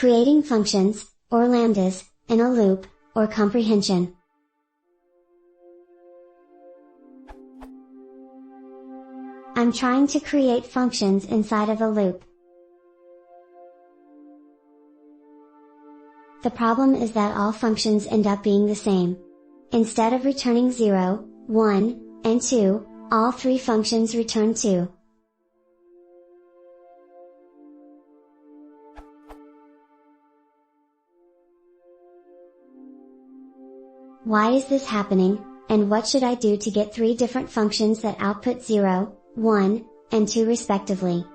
creating functions, or lambdas, in a loop, or comprehension. I'm trying to create functions inside of a loop. The problem is that all functions end up being the same. Instead of returning 0, 1, and 2, all three functions return 2. Why is this happening, and what should I do to get three different functions that output 0, 1, and 2 respectively?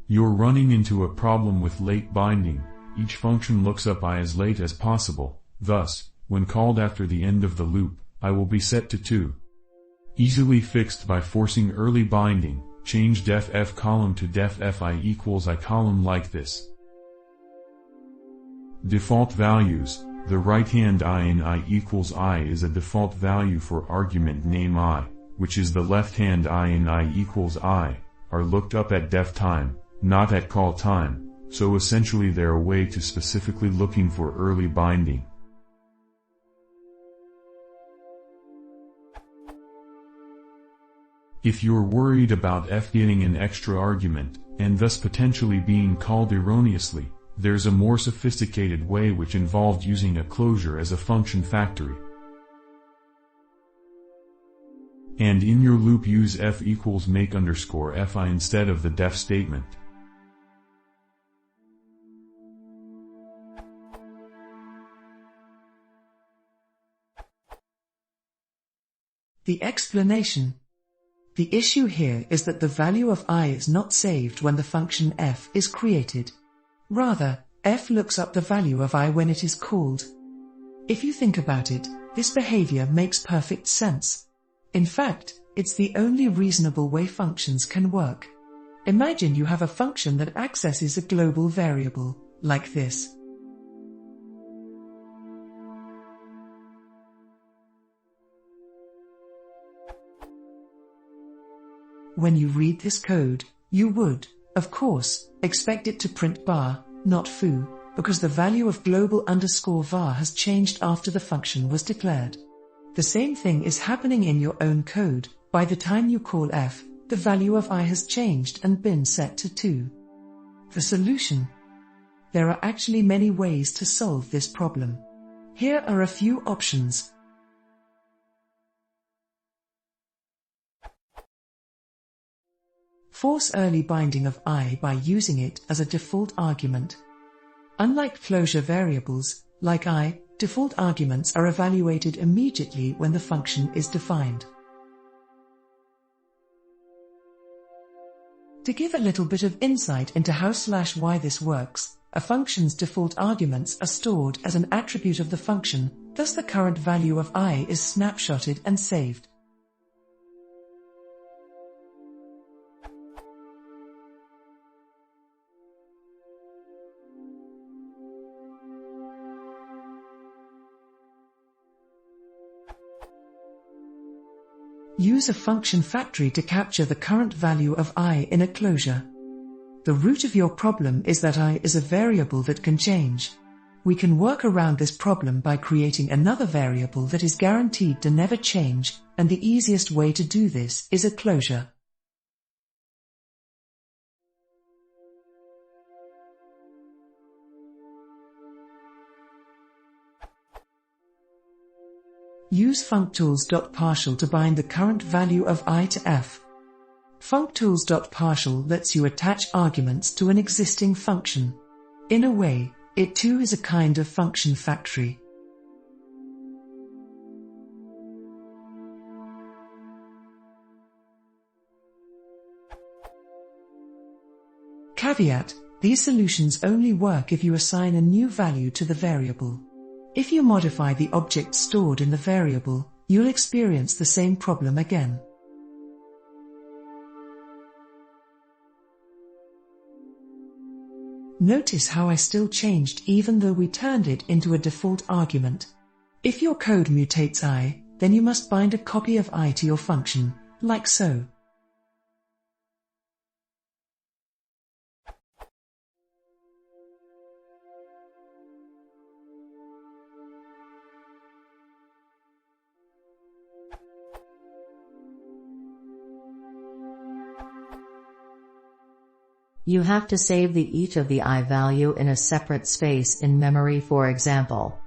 You're running into a problem with late binding. Each function looks up I as late as possible, thus, when called after the end of the loop, I will be set to 2. Easily fixed by forcing early binding. Change def f column to def f I equals I column like this. Default values. The right-hand I in I equals I is a default value for argument name I, which is the left-hand I in I equals I, are looked up at def time, not at call time, so essentially they're a way to specifically looking for early binding. If you're worried about f getting an extra argument, and thus potentially being called erroneously, there's a more sophisticated way which involved using a closure as a function factory. And in your loop use f equals make underscore fi instead of the def statement. The explanation. The issue here is that the value of I is not saved when the function f is created. Rather, f looks up the value of I when it is called. If you think about it, this behavior makes perfect sense. In fact, it's the only reasonable way functions can work. Imagine you have a function that accesses a global variable, like this. When you read this code, you would, of course, expect it to print bar, not foo, because the value of global underscore var has changed after the function was declared. The same thing is happening in your own code. By the time you call f, the value of I has changed and been set to 2. The solution. There are actually many ways to solve this problem. Here are a few options. Force early binding of I by using it as a default argument. Unlike closure variables, like I, default arguments are evaluated immediately when the function is defined. To give a little bit of insight into how/why this works, a function's default arguments are stored as an attribute of the function, thus the current value of I is snapshotted and saved. Use a function factory to capture the current value of I in a closure. The root of your problem is that I is a variable that can change. We can work around this problem by creating another variable that is guaranteed to never change, and the easiest way to do this is a closure. Use functools.partial to bind the current value of I to f. Functools.partial lets you attach arguments to an existing function. In a way, it too is a kind of function factory. Caveat: these solutions only work if you assign a new value to the variable. If you modify the object stored in the variable, you'll experience the same problem again. Notice how I still changed even though we turned it into a default argument. If your code mutates I, then you must bind a copy of I to your function, like so. You have to save each of the I value in a separate space in memory, for example.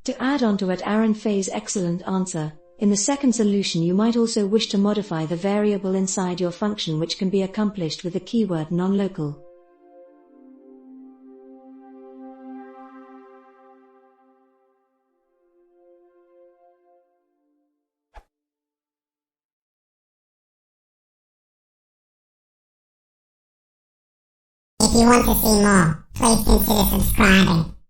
To add on to what Aaron Fay's excellent answer, in the second solution you might also wish to modify the variable inside your function, which can be accomplished with the keyword nonlocal. If you want to see more, please consider subscribing.